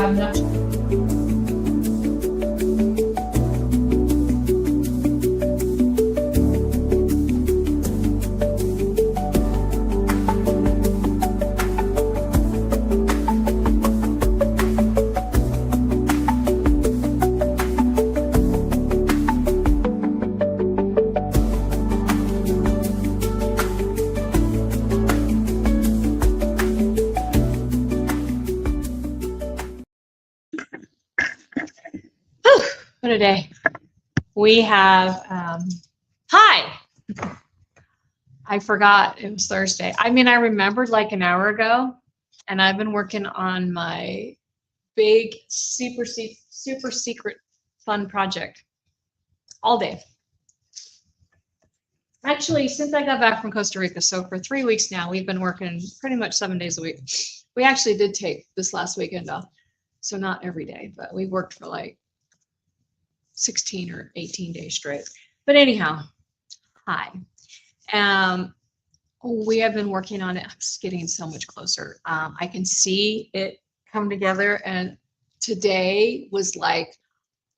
have enough. What a day. We have, hi. I forgot it was Thursday. I mean, I remembered like an hour ago, and I've been working on my big, super secret fun project all day. Actually, since I got back from Costa Rica, so for 3 weeks now, we've been working pretty much 7 days a week. We actually did take this last weekend off, so not every day, but we worked for like 16 or 18 days straight. But anyhow, hi. We have been working on it. I'm just getting so much closer. I can see it come together, and today was like,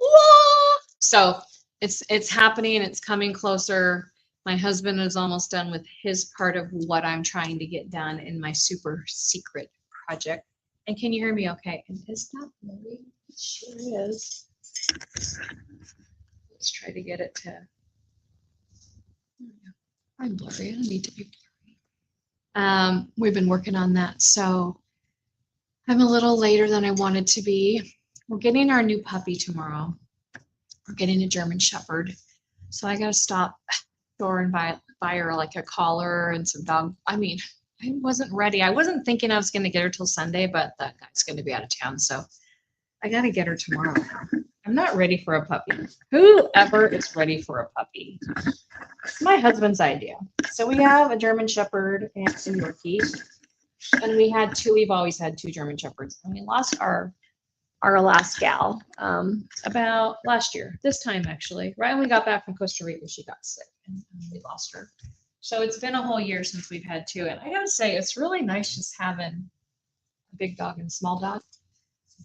whoa! So it's happening. It's coming closer. My husband is almost done with his part of what I'm trying to get done in my super secret project. And can you hear me okay? And is that blurry? It sure is. Let's try to get it to. I'm blurry. I don't need to be blurry. We've been working on that, so I'm a little later than I wanted to be. We're getting our new puppy tomorrow. We're getting a German Shepherd, so I gotta stop store and buy her like a collar and some dog. I mean, I wasn't ready. I wasn't thinking I was gonna get her till Sunday, but that guy's gonna be out of town, so I gotta get her tomorrow. I'm not ready for a puppy. Whoever is ready for a puppy? It's my husband's idea. So we have a German Shepherd and a Yorkie, and we had two. We've always had two German Shepherds, and we lost our last gal about last year. This time actually, right when we got back from Costa Rica, she got sick, and we lost her. So it's been a whole year since we've had two, and I gotta say it's really nice just having a big dog and a small dog.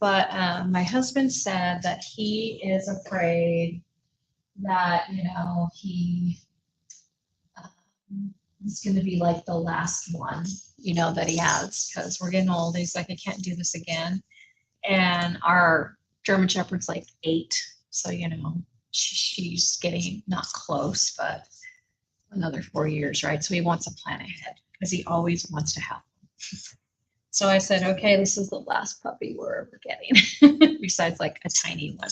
But my husband said that he is afraid that, he is going to be like the last one, that he has, because we're getting old. He's like, I can't do this again. And our German Shepherd's like 8. So, she's getting not close, but another 4 years, right? So he wants to plan ahead because he always wants to have one. So I said, okay, this is the last puppy we're ever getting, besides like a tiny one.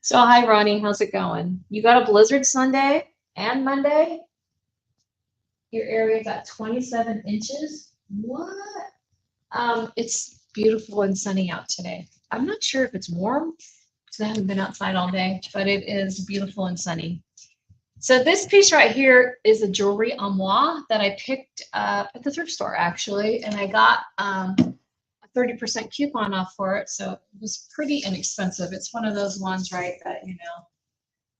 So hi, Ronnie, how's it going? You got a blizzard Sunday and Monday? Your area got 27 inches? What? It's beautiful and sunny out today. I'm not sure if it's warm because I haven't been outside all day, but it is beautiful and sunny. So this piece right here is a Jewelry Armoire that I picked up at the thrift store, actually, and I got a 30% coupon off for it, so it was pretty inexpensive. It's one of those ones, right, that,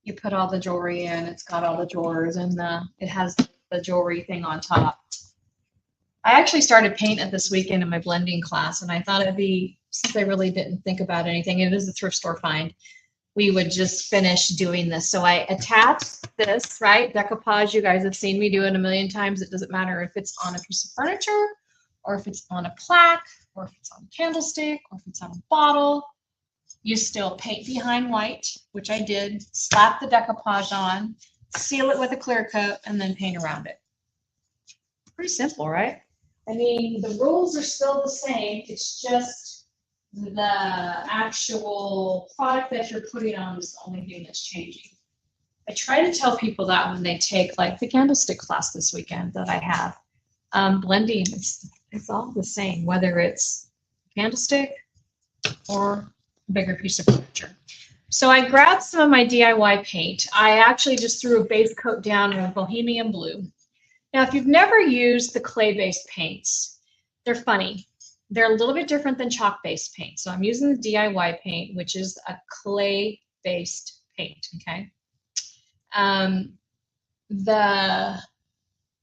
you put all the jewelry in, it's got all the drawers, and it has the jewelry thing on top. I actually started painting this weekend in my blending class, and I thought it'd be, since I really didn't think about anything, it is a thrift store find, we would just finish doing this. So I attached this, right? Decoupage, you guys have seen me do it a million times. It doesn't matter if it's on a piece of furniture or if it's on a plaque or if it's on a candlestick or if it's on a bottle. You still paint behind white, which I did, slap the decoupage on, seal it with a clear coat, and then paint around it. Pretty simple, right? I mean, the rules are still the same. It's just the actual product that you're putting on is the only thing that's changing. I try to tell people that when they take like the candlestick class this weekend that I have, blending, it's all the same, whether it's candlestick or a bigger piece of furniture. So I grabbed some of my DIY paint. I actually just threw a base coat down in Bohemian Blue. Now, if you've never used the clay-based paints, they're funny. They're a little bit different than chalk-based paint. So I'm using the DIY paint, which is a clay-based paint, okay?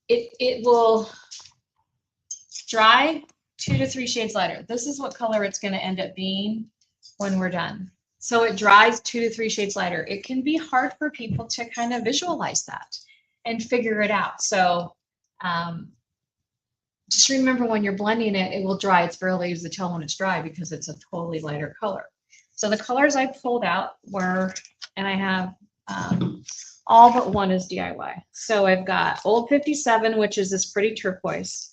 It will dry 2 to 3 shades lighter. This is what color it's going to end up being when we're done. So it dries 2 to 3 shades lighter. It can be hard for people to kind of visualize that and figure it out. So just remember when you're blending it, it will dry. It's very easy to tell when it's dry because it's a totally lighter color. So the colors I pulled out were, and I have all but one is DIY. So I've got Old 57, which is this pretty turquoise,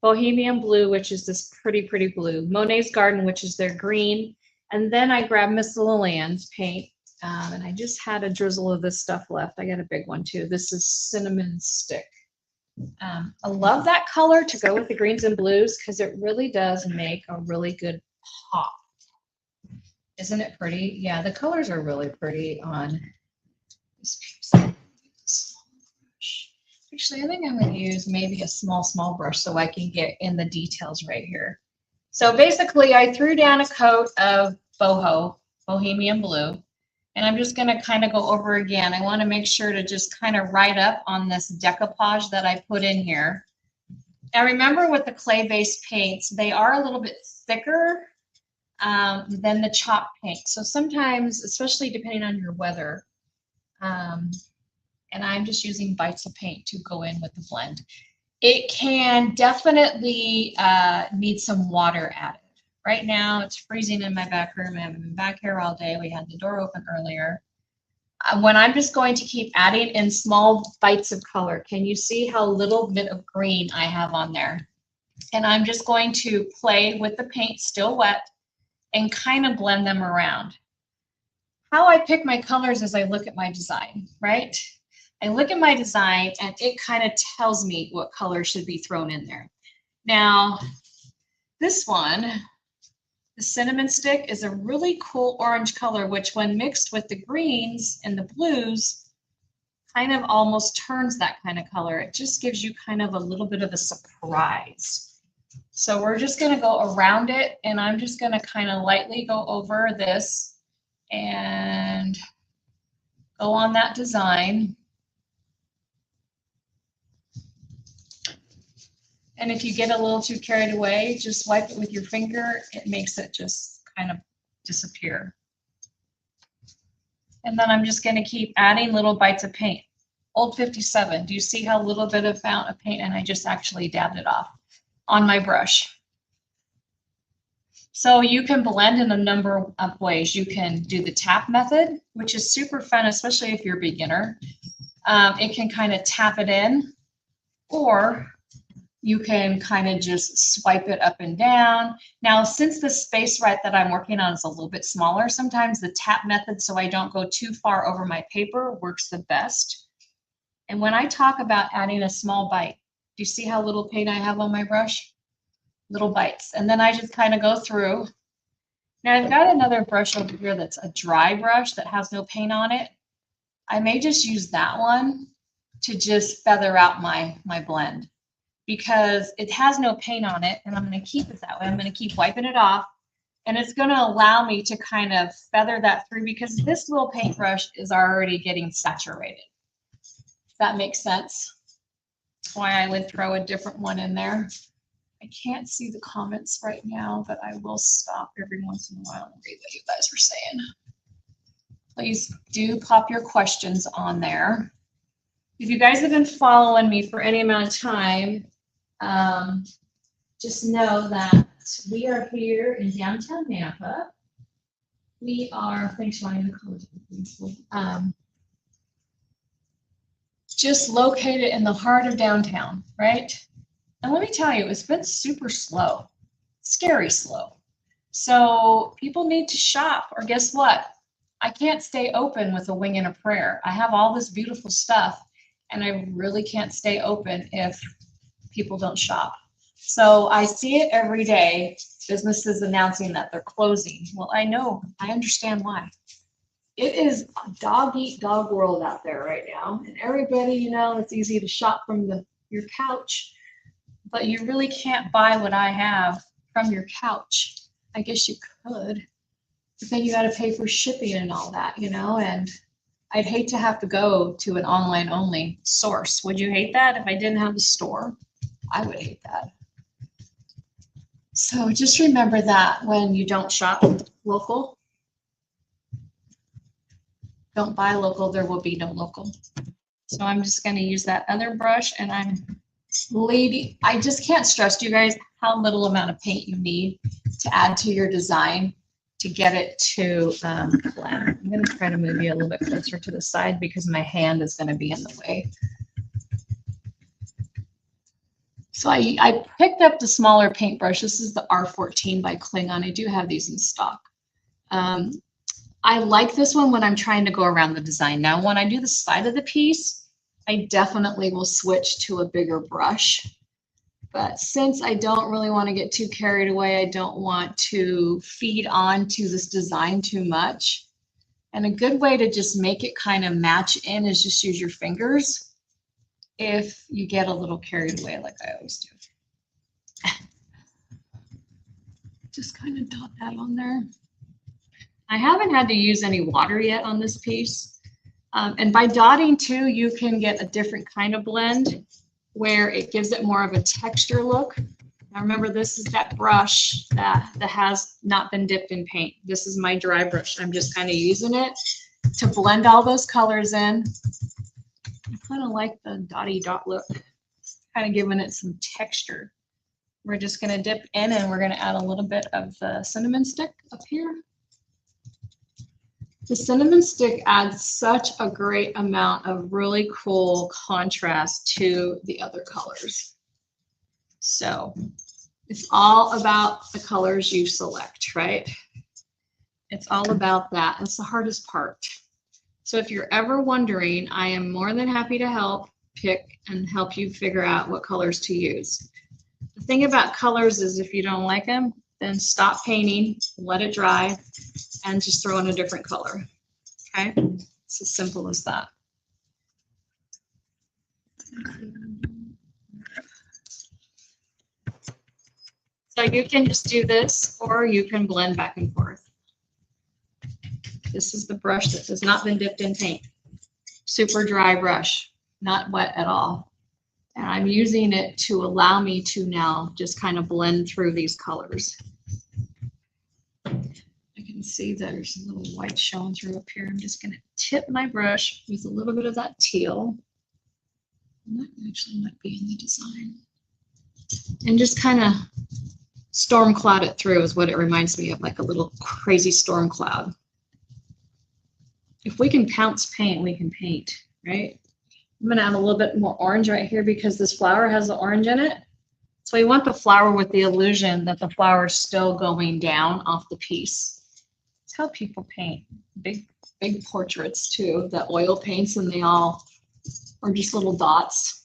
Bohemian Blue, which is this pretty blue, Monet's Garden, which is their green, and then I grabbed Miss Lillian's paint, and I just had a drizzle of this stuff left. I got a big one too. This is Cinnamon Stick. I love that color to go with the greens and blues because it really does make a really good pop. Isn't it pretty? Yeah, the colors are really pretty on this piece. Actually, I think I'm going to use maybe a small brush so I can get in the details right here. So basically, I threw down a coat of Bohemian Blue, and I'm just going to kind of go over again. I want to make sure to just kind of write up on this decoupage that I put in here. And remember with the clay-based paints, they are a little bit thicker than the chalk paint. So sometimes, especially depending on your weather, and I'm just using bites of paint to go in with the blend, it can definitely need some water added. Right now, it's freezing in my back room. I haven't been back here all day. We had the door open earlier. When I'm just going to keep adding in small bites of color, can you see how little bit of green I have on there? And I'm just going to play with the paint still wet and kind of blend them around. How I pick my colors is I look at my design, right? I look at my design and it kind of tells me what color should be thrown in there. Now, this one, the Cinnamon Stick, is a really cool orange color, which when mixed with the greens and the blues, kind of almost turns that kind of color. It just gives you kind of a little bit of a surprise. So we're just going to go around it, and I'm just going to kind of lightly go over this and go on that design. And if you get a little too carried away, just wipe it with your finger. It makes it just kind of disappear. And then I'm just going to keep adding little bites of paint. Old 57, do you see how little bit of amount of paint, and I just actually dabbed it off on my brush. So you can blend in a number of ways. You can do the tap method, which is super fun, especially if you're a beginner. It can kind of tap it in, or you can kind of just swipe it up and down. Now, since the space right that I'm working on is a little bit smaller, sometimes the tap method, so I don't go too far over my paper, works the best. And when I talk about adding a small bite, do you see how little paint I have on my brush? Little bites. And then I just kind of go through. Now I've got another brush over here that's a dry brush that has no paint on it. I may just use that one to just feather out my blend, because it has no paint on it, and I'm going to keep it that way. I'm going to keep wiping it off, and it's going to allow me to kind of feather that through, because this little paintbrush is already getting saturated. Does that make sense? That's why I would throw a different one in there. I can't see the comments right now, but I will stop every once in a while and read what you guys are saying. Please do pop your questions on there. If you guys have been following me for any amount of time, just know that we are here in downtown Nampa. We are, thanks Ryan, the college, just located in the heart of downtown, right? And let me tell you, it's been super slow, scary slow. So people need to shop, or guess what? I can't stay open with a wing and a prayer. I have all this beautiful stuff, and I really can't stay open if people don't shop. So I see it every day, businesses announcing that they're closing. Well, I know, I understand why. It is a dog-eat-dog world out there right now. And everybody, you know, it's easy to shop from your couch, but you really can't buy what I have from your couch. I guess you could, but then you got to pay for shipping and all that, you know, and I'd hate to have to go to an online-only source. Would you hate that if I didn't have the store? I would hate that. So just remember that when you don't shop local, don't buy local, there will be no local. So I'm just going to use that other brush, and I just can't stress to you guys how little amount of paint you need to add to your design to get it to blend. I'm going to try to move you a little bit closer to the side because my hand is going to be in the way. So I picked up the smaller paintbrush. This is the R14 by Klingon. I do have these in stock. I like this one when I'm trying to go around the design. Now, when I do the side of the piece, I definitely will switch to a bigger brush. But since I don't really want to get too carried away, I don't want to feed on to this design too much. And a good way to just make it kind of match in is just use your fingers if you get a little carried away like I always do. Just kind of dot that on there. I haven't had to use any water yet on this piece. And by dotting too, you can get a different kind of blend where it gives it more of a texture look. Now remember, this is that brush that has not been dipped in paint. This is my dry brush. I'm just kind of using it to blend all those colors in. I kind of like the dotty dot look, kind of giving it some texture. We're just going to dip in and we're going to add a little bit of the cinnamon stick up here. The cinnamon stick adds such a great amount of really cool contrast to the other colors. So it's all about the colors you select, right? It's all about that. It's the hardest part. So if you're ever wondering, I am more than happy to help pick and help you figure out what colors to use. The thing about colors is if you don't like them, then stop painting, let it dry, and just throw in a different color. Okay, it's as simple as that. So you can just do this, or you can blend back and forth. This is the brush that has not been dipped in paint. Super dry brush, not wet at all. And I'm using it to allow me to now just kind of blend through these colors. I can see there's a little white showing through up here. I'm just going to tip my brush with a little bit of that teal. And that actually might be in the design. And just kind of storm cloud it through is what it reminds me of, like a little crazy storm cloud. If we can pounce paint, we can paint, right? I'm going to add a little bit more orange right here because this flower has the orange in it. So we want the flower with the illusion that the flower is still going down off the piece. It's how people paint big portraits too, the oil paints, and they all are just little dots.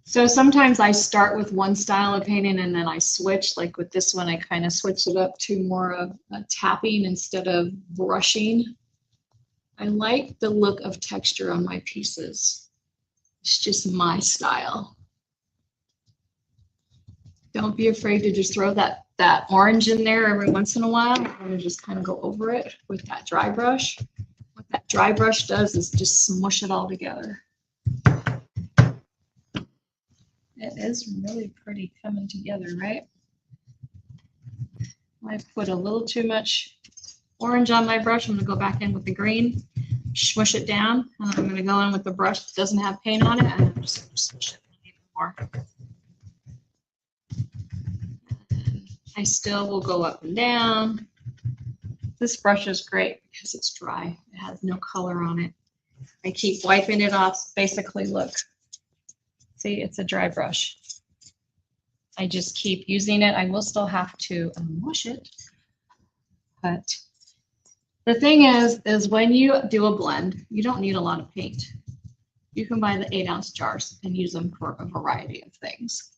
So sometimes I start with one style of painting and then I switch. Like with this one, I kind of switched it up to more of a tapping instead of brushing. I like the look of texture on my pieces. It's just my style. Don't be afraid to just throw that orange in there every once in a while. I'm going to just kind of go over it with that dry brush. What that dry brush does is just smush it all together. It is really pretty coming together, right? I put a little too much orange on my brush. I'm going to go back in with the green, smush it down, and I'm going to go in with the brush that doesn't have paint on it, and I'm just going to smush it even more. I still will go up and down. This brush is great because it's dry. It has no color on it. I keep wiping it off. Basically, look. See, it's a dry brush. I just keep using it. I will still have to wash it. But the thing is when you do a blend, you don't need a lot of paint. You can buy the 8-ounce jars and use them for a variety of things.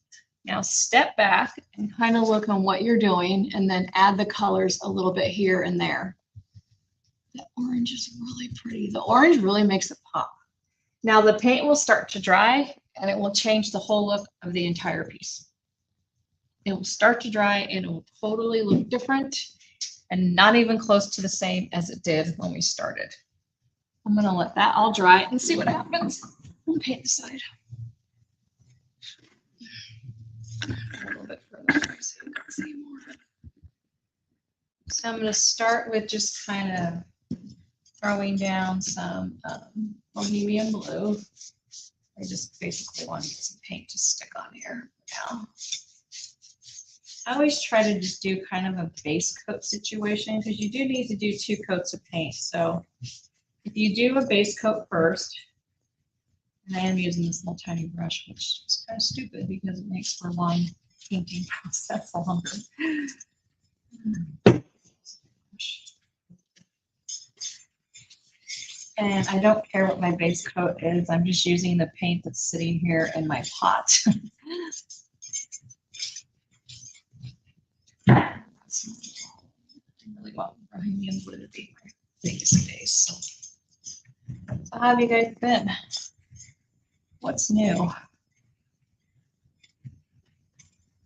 Now step back and kind of look on what you're doing and then add the colors a little bit here and there. The orange is really pretty. The orange really makes it pop. Now the paint will start to dry and it will change the whole look of the entire piece. It will start to dry and it will totally look different and not even close to the same as it did when we started. I'm going to let that all dry and see what happens. I'm going to paint the side. A little bit further so you can see more. So I'm going to start with just kind of throwing down some bohemian blue. I just basically want to get some paint to stick on here now. I always try to just do kind of a base coat situation because you do need to do 2 coats of paint. So if you do a base coat first, and I am using this little tiny brush, which is kind of stupid because it makes for a long painting process longer. And I don't care what my base coat is. I'm just using the paint that's sitting here in my pot. I really want bohemian blue to be my biggest base. So how have you guys been? What's new?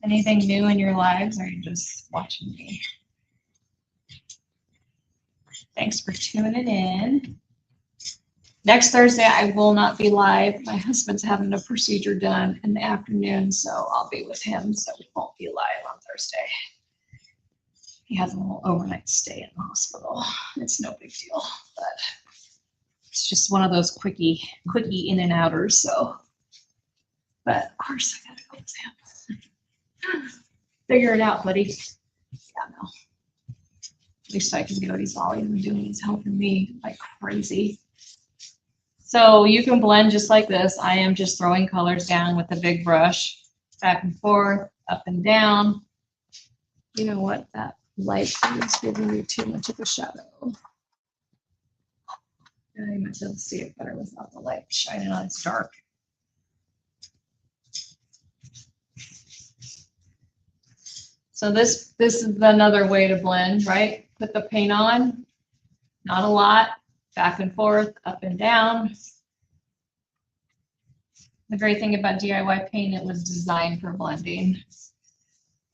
Anything new in your lives, or are you just watching me? Thanks for tuning in. Next Thursday, I will not be live. My husband's having a procedure done in the afternoon, so I'll be with him, so we won't be live on Thursday. He has a little overnight stay in the hospital. It's no big deal, but it's just one of those quickie in and outers. So, but of course I gotta go with him. Figure it out, buddy. Yeah, no. At least I can do what he's all even doing. He's helping me like crazy. So you can blend just like this. I am just throwing colors down with a big brush, back and forth, up and down. You know what? That light is giving you too much of a shadow. You might be able to see it better without the light shining on. It's dark. So this is another way to blend, right? Put the paint on, not a lot, back and forth, up and down. The great thing about DIY paint, it was designed for blending.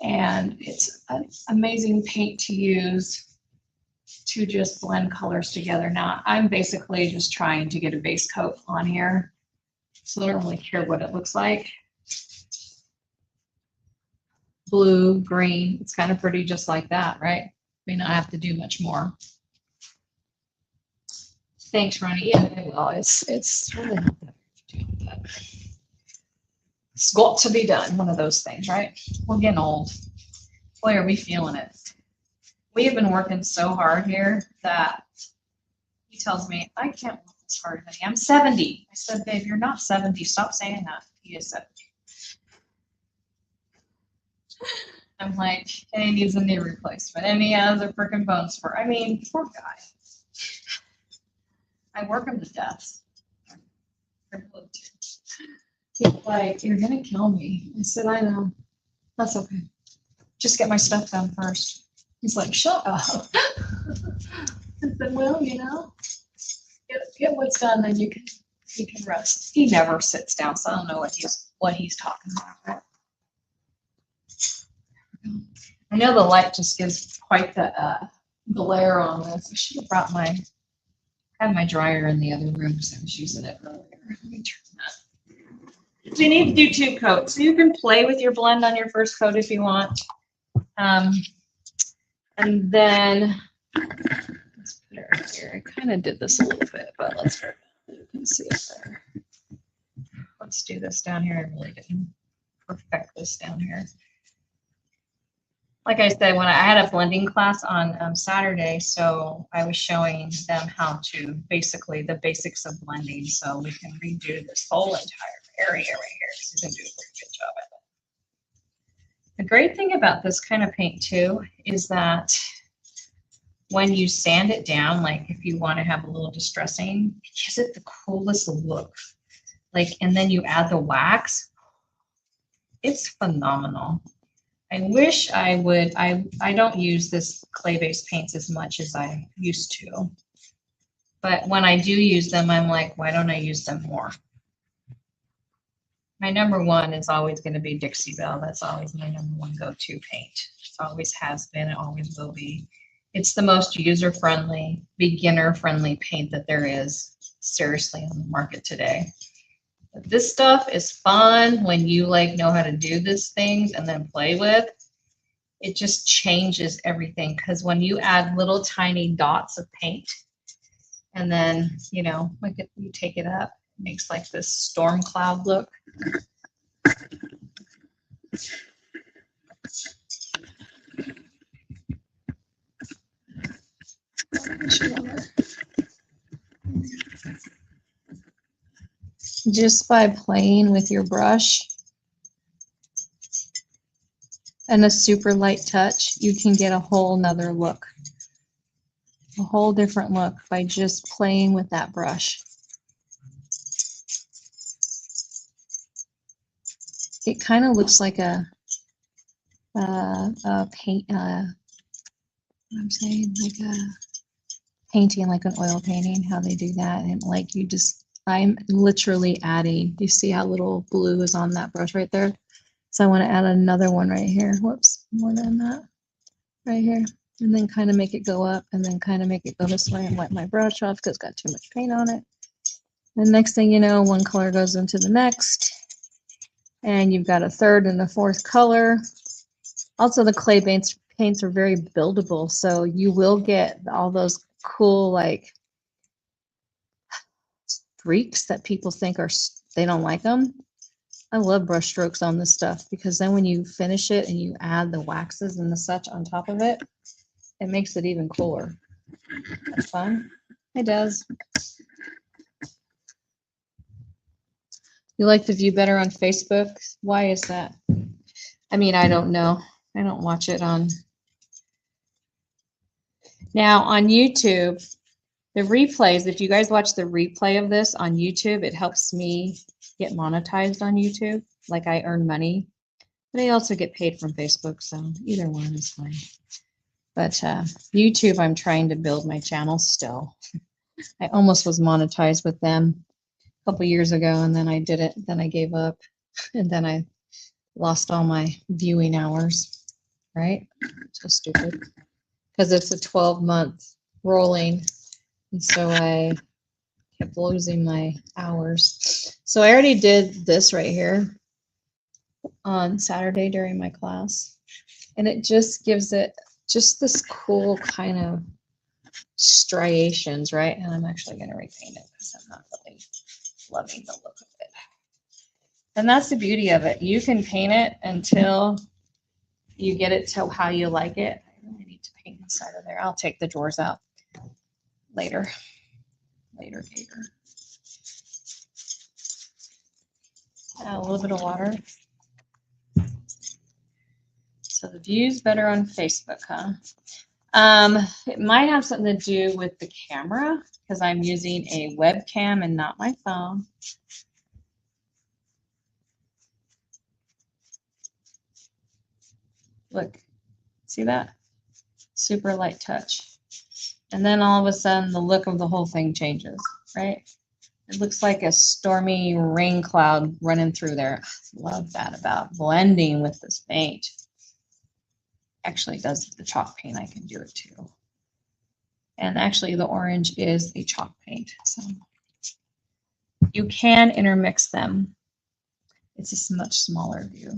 And it's an amazing paint to use to just blend colors together. Now, I'm basically just trying to get a base coat on here, so I don't really care what it looks like. Blue, green, it's kind of pretty just like that, right? May not have to do much more. Thanks, Ronnie. Yeah, well, it's really not that but it's got to be done. One of those things, right? We're getting old. Boy, are we feeling it. We have been working so hard here that he tells me, I can't work this hard, honey. I'm 70. I said, babe, you're not 70. Stop saying that. He is 70. I'm like, and he needs a knee replacement, and he has a freaking bone spur. I mean, poor guy. I work him to death. He's like, you're gonna kill me. I said, I know. That's okay. Just get my stuff done first. He's like, shut up. I said, well, you know, get what's done, then you can rest. He never sits down, so I don't know what he's talking about. I know the light just gives quite the glare on this. I should have I had my dryer in the other room because I was using it earlier. Let me turn that. So you need to do 2 coats. So you can play with your blend on your first coat if you want. And then let's put it right here. I kind of did this a little bit, but let's start. You can see it there. Let's do this down here. I really didn't perfect this down here. Like I said, when I had a blending class on Saturday, so I was showing them how to basically the basics of blending. So we can redo this whole entire area right here. So you can do a pretty good job at it. The great thing about this kind of paint too is that when you sand it down, like if you want to have a little distressing, it gives it the coolest look. Like, and then you add the wax. It's phenomenal. I wish I would, I don't use this clay-based paints as much as I used to. But when I do use them, I'm like, why don't I use them more? My number one is always going to be Dixie Belle. That's always my number one go-to paint. It always has been, it always will be. It's the most user-friendly, beginner-friendly paint that there is, seriously, on the market today. This stuff is fun when you like know how to do these things and then play with. It just changes everything because when you add little tiny dots of paint and then, you know, like if you take it up, it makes like this storm cloud look. Just by playing with your brush and a super light touch, you can get a whole nother look, a whole different look by just playing with that brush. It kind of looks like a paint, I'm saying like a painting, like an oil painting, how they do that. And like you just, I'm literally adding, you see how little blue is on that brush right there? So I want to add another one right here. Whoops, more than that right here. And then kind of make it go up and then kind of make it go this way and wipe my brush off because it's got too much paint on it. And next thing you know, one color goes into the next. And you've got a third and a fourth color. Also, the clay paints are very buildable. So you will get all those cool, like, streaks that people think are, they don't like them. I love brush strokes on this stuff because then when you finish it and you add the waxes and the such on top of it, it makes it even cooler. That's fun. It does. You like the view better on Facebook? Why is that? I mean, I don't know. I don't watch it on. Now on YouTube, the replays, if you guys watch the replay of this on YouTube, it helps me get monetized on YouTube. Like I earn money, but I also get paid from Facebook. So either one is fine. But YouTube, I'm trying to build my channel still. I almost was monetized with them a couple years ago, and then I did it. Then I gave up, and then I lost all my viewing hours. Right? So stupid. Because it's a 12-month rolling, and so I kept losing my hours. So I already did this right here on Saturday during my class, and it just gives it just this cool kind of striations, right? And I'm actually going to repaint it because I'm not really loving the look of it. And that's the beauty of it. You can paint it until you get it to how you like it. I really need to paint inside of there. I'll take the drawers out later. Later. Add a little bit of water. So the view's better on Facebook, huh? It might have something to do with the camera because I'm using a webcam and not my phone. Look, see that? Super light touch. And then all of a sudden the look of the whole thing changes, right? It looks like a stormy rain cloud running through there. Love that about blending with this paint. Actually does the chalk paint. I can do it too. And actually the orange is a chalk paint. So you can intermix them. It's just a much smaller view.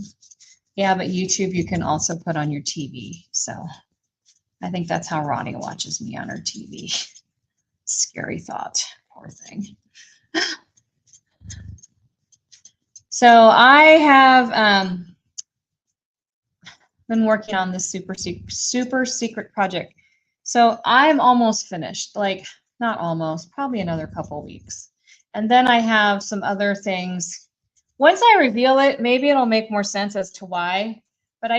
Yeah, but YouTube you can also put on your TV. So I think that's how Ronnie watches me on her TV. Scary thought. Poor thing. So I have been working on this super secret project. So I'm almost finished, like not almost, probably another couple weeks. And then I have some other things. Once I reveal it, maybe it'll make more sense as to why. But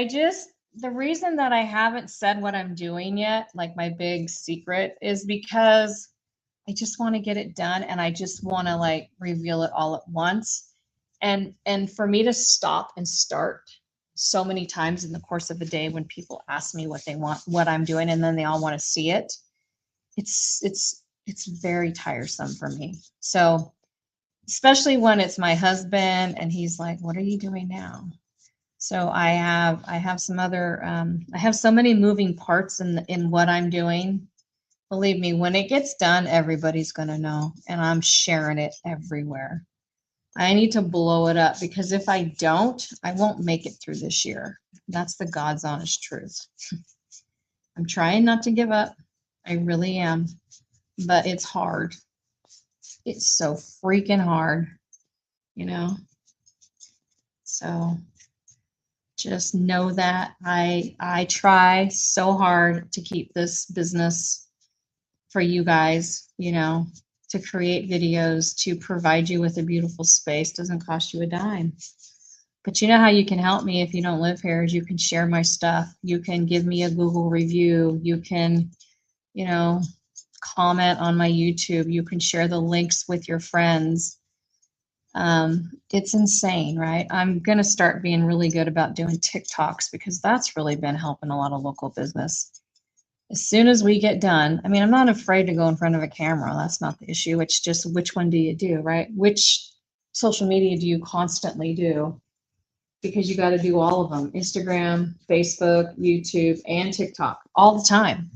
the reason that I haven't said what I'm doing yet, like my big secret, is because I just want to get it done and I just want to like reveal it all at once. And for me to stop and start so many times in the course of a day when people ask me what they want, what I'm doing, and then they all want to see it, it's very tiresome for me. So especially when it's my husband and he's like, what are you doing now? So I have some other, I have so many moving parts in what I'm doing. Believe me, when it gets done, everybody's going to know, and I'm sharing it everywhere. I need to blow it up because if I don't, I won't make it through this year. That's the God's honest truth. I'm trying not to give up. I really am, but it's hard. It's so freaking hard, you know? So just know that I try so hard to keep this business for you guys, you know, to create videos, to provide you with a beautiful space. Doesn't cost you a dime. But you know how you can help me if you don't live here is you can share my stuff. You can give me a Google review. You can, you know, comment on my YouTube. You can share the links with your friends. It's insane, right? I'm going to start being really good about doing TikToks because that's really been helping a lot of local business. As soon as we get done, I mean, I'm not afraid to go in front of a camera. That's not the issue. It's just which one do you do, right? Which social media do you constantly do? Because you got to do all of them. Instagram, Facebook, YouTube, and TikTok all the time.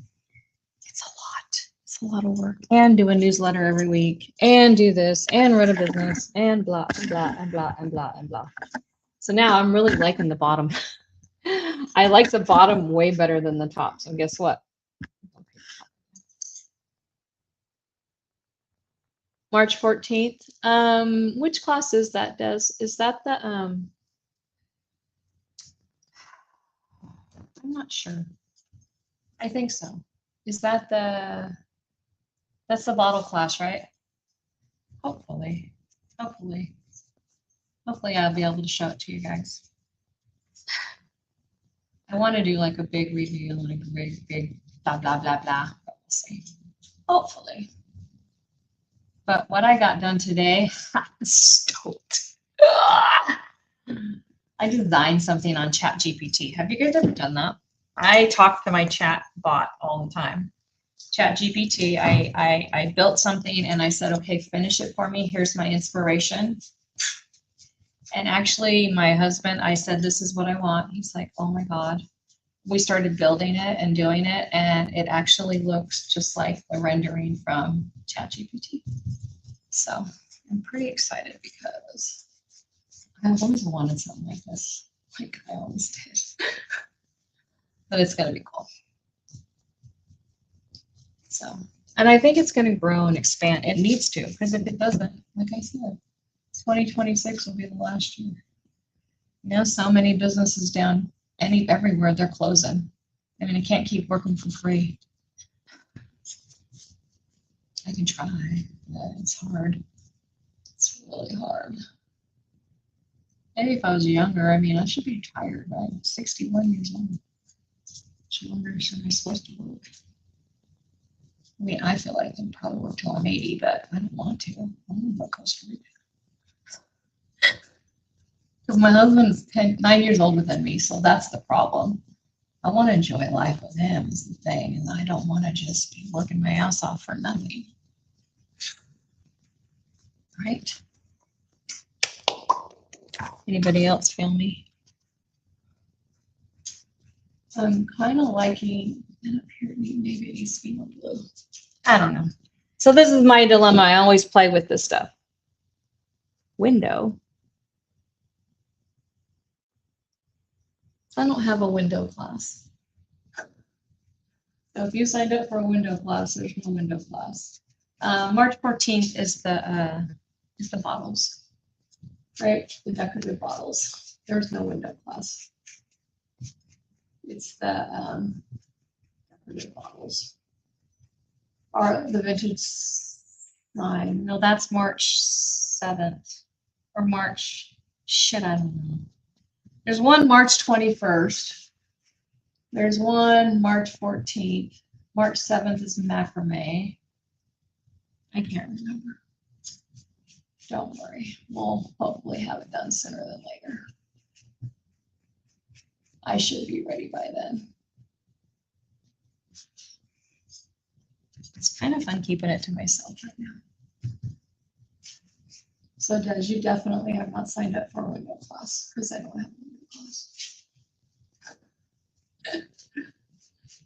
It's a lot. It's a lot of work. And do a newsletter every week and do this and run a business and blah, and blah, and blah, and blah, and blah. So now I'm really liking the bottom. I like the bottom way better than the top. So guess what? March 14th. Which class is that, Des? Is that the I'm not sure. I think so. Is that that's the bottle class, right? Hopefully. Hopefully. Hopefully I'll be able to show it to you guys. I want to do like a big review, like a big blah blah blah blah. But we'll see. Hopefully. But what I got done today, I'm stoked. I designed something on ChatGPT. Have you guys ever done that? I talk to my chat bot all the time. ChatGPT, I built something and I said, okay, finish it for me. Here's my inspiration. And actually, my husband, I said, this is what I want. He's like, oh my God. We started building it and doing it, and it actually looks just like the rendering from ChatGPT. So I'm pretty excited because I've always wanted something like this. Like I always did. But it's going to be cool. So, and I think it's going to grow and expand. It needs to, because if it doesn't, like I said, 2026 will be the last year. You know, so many businesses down everywhere, they're closing. I mean, I can't keep working for free. I can try, but it's hard. It's really hard. Maybe if I was younger, I mean, I should be retired, right? I'm 61 years old. How long am I supposed to work? I mean, I feel like I can probably work till I'm 80, but I don't want to. I want to go to Costa Rica. Because my husband's 9 years older than me, so that's the problem. I want to enjoy life with him is the thing, and I don't want to just be working my ass off for nothing. Right? Anybody else feel me? I'm kind of liking, and up here, maybe it needs to be more blue. I don't know. So this is my dilemma. I always play with this stuff. Window. I don't have a window class. So if you signed up for a window class, there's no window class. March 14th is the bottles, right? The decorative bottles. There's no window class. It's the decorative bottles. Or the vintage line. No, that's March 7th or March. Shit, I don't know. There's one March 21st. There's one March 14th. March 7th is macrame. I can't remember. Don't worry. We'll hopefully have it done sooner than later. I should be ready by then. It's kind of fun keeping it to myself right now. So Des, you definitely have not signed up for a window class because I don't have a window class.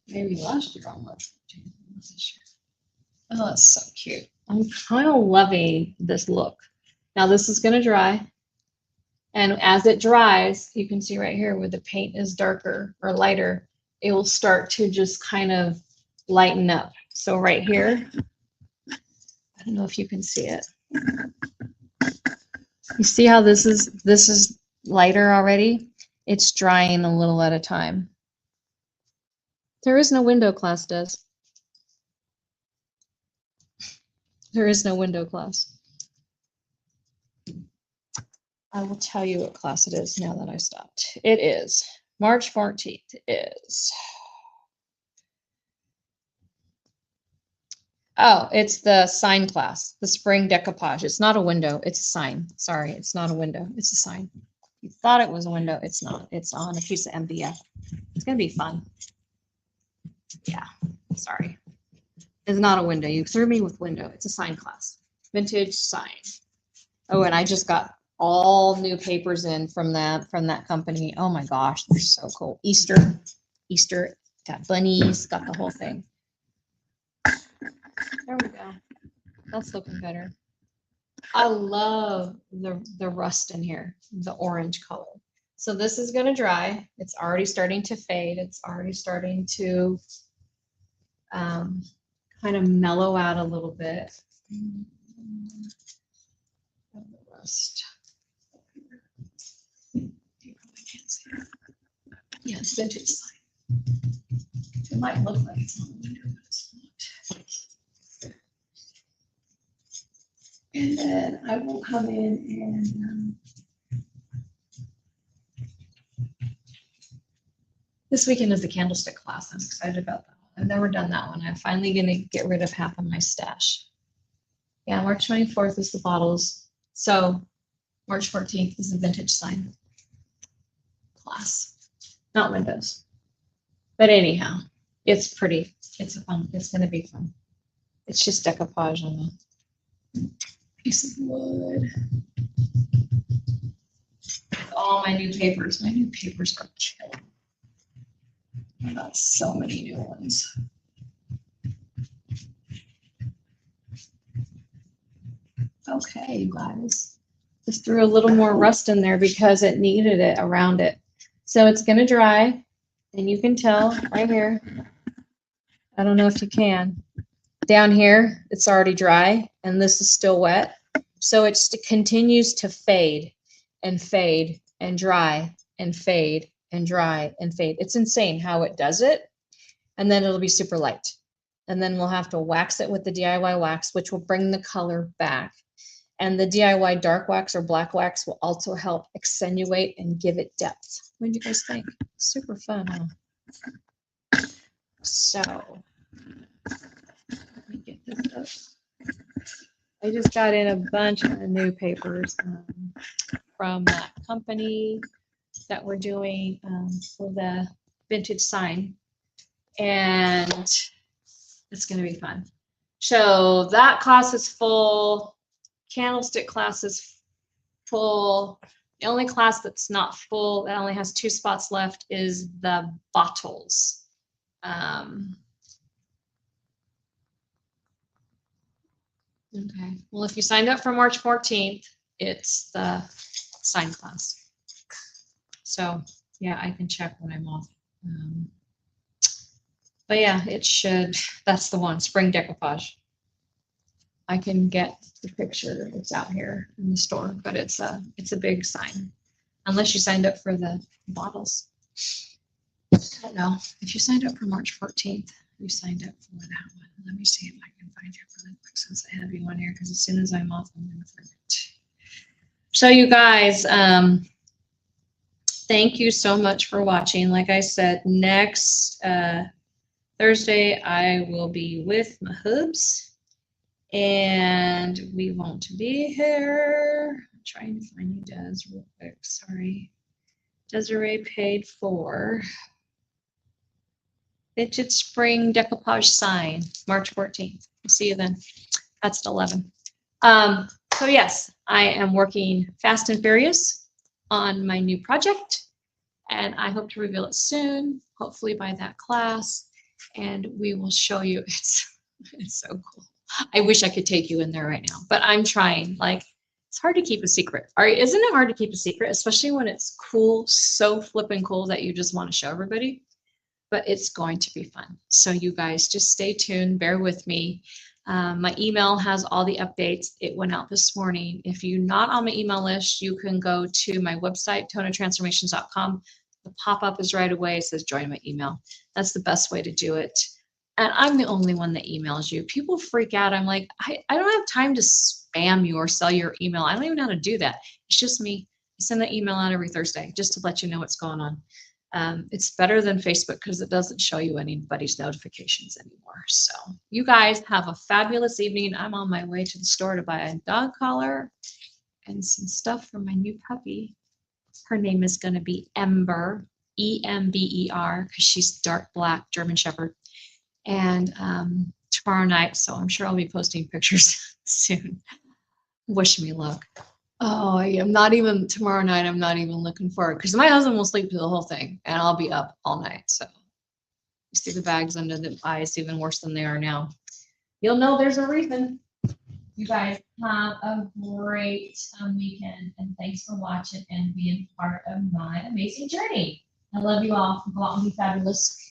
Maybe last year on March 14th. This year. Oh, that's so cute. I'm kind of loving this look. Now this is going to dry. And as it dries, you can see right here where the paint is darker or lighter, it will start to just kind of lighten up. So right here, I don't know if you can see it. You see how this is lighter already? It's drying a little at a time. There is no window, class does. There is no window, class. I will tell you what class it is now that I stopped. It is March 14th is. Oh, it's the sign class, the spring decoupage. It's not a window, it's a sign. Sorry, it's not a window, it's a sign. You thought it was a window, it's not. It's on a piece of MDF. It's gonna be fun. Yeah, sorry. It's not a window. You threw me with window. It's a sign class. Vintage sign. Oh, and I just got all new papers in from that company. Oh my gosh, they're so cool. Easter, got bunnies, got the whole thing. There we go. That's looking better. I love the rust in here, the orange color. So this is going to dry. It's already starting to fade. It's already starting to kind of mellow out a little bit. The rust. Yeah, it's vintage sign. It might look like it's on the window, but it's not. And then I will come in and this weekend is the candlestick class. I'm excited about that one. I've never done that one. I'm finally going to get rid of half of my stash. Yeah, March 24th is the bottles. So March 14th is the vintage sign class. Not windows. But anyhow, it's pretty. It's fun. It's going to be fun. It's just decoupage on a piece of wood. All my new papers. My new papers are killer. I got so many new ones. Okay, you guys. Just threw a little more rust in there because it needed it around it. So it's going to dry, and you can tell right here. I don't know if you can. Down here, it's already dry, and this is still wet. So it continues to fade and fade and dry and fade and dry and fade. It's insane how it does it. And then it'll be super light. And then we'll have to wax it with the DIY wax, which will bring the color back. And the DIY dark wax or black wax will also help accentuate and give it depth. What do you guys think? Super fun, huh? So, let me get this up. I just got in a bunch of new papers from that company that we're doing for the vintage sign. And it's going to be fun. So that class is full. Candlestick class is full. The only class that's not full, that only has 2 spots left, is the bottles. Okay. Well, if you signed up for March 14th, it's the sign class. So yeah, I can check when I'm off. But yeah, it should. That's the one, spring decoupage. I can get the picture. It's out here in the store, but it's a big sign. Unless you signed up for the bottles. I don't know. If you signed up for March 14th, you signed up for that one. Let me see if I can find you really quick since I have you on here, because as soon as I'm off, I'm going to forget. So you guys, thank you so much for watching. Like I said, next Thursday, I will be with my hubs. And we won't be here. I'm trying to find you, Des, real quick. Sorry. Desiree paid for Vintage Spring Decoupage Sign, March 14th. We'll see you then. That's at 11. So yes, I am working fast and furious on my new project, and I hope to reveal it soon, hopefully by that class, and we will show you. It's so cool. I wish I could take you in there right now, but I'm trying. Like, It's hard to keep a secret. All right, isn't it hard to keep a secret, especially when it's cool, so flipping cool that you just want to show everybody? But it's going to be fun. So you guys just stay tuned, bear with me. My email has all the updates. It went out this morning. If you're not on my email list, you can go to my website, tonatransformations.com. The pop-up is right away. It says join my email. That's the best way to do it. And I'm the only one that emails you. People freak out. I'm like, I don't have time to spam you or sell your email. I don't even know how to do that. It's just me. I send that email out every Thursday just to let you know what's going on. It's better than Facebook because it doesn't show you anybody's notifications anymore. So you guys have a fabulous evening. I'm on my way to the store to buy a dog collar and some stuff for my new puppy. Her name is going to be Ember, Ember, because she's dark black German Shepherd. And tomorrow night, so I'm sure I'll be posting pictures soon. Wish me luck. Oh, I am not even tomorrow night. I'm not even looking forward because my husband will sleep through the whole thing and I'll be up all night. So you see the bags under the eyes even worse than they are now. You'll know there's a reason. You guys have a great weekend and thanks for watching and being part of my amazing journey. I love you all. Go out and be fabulous.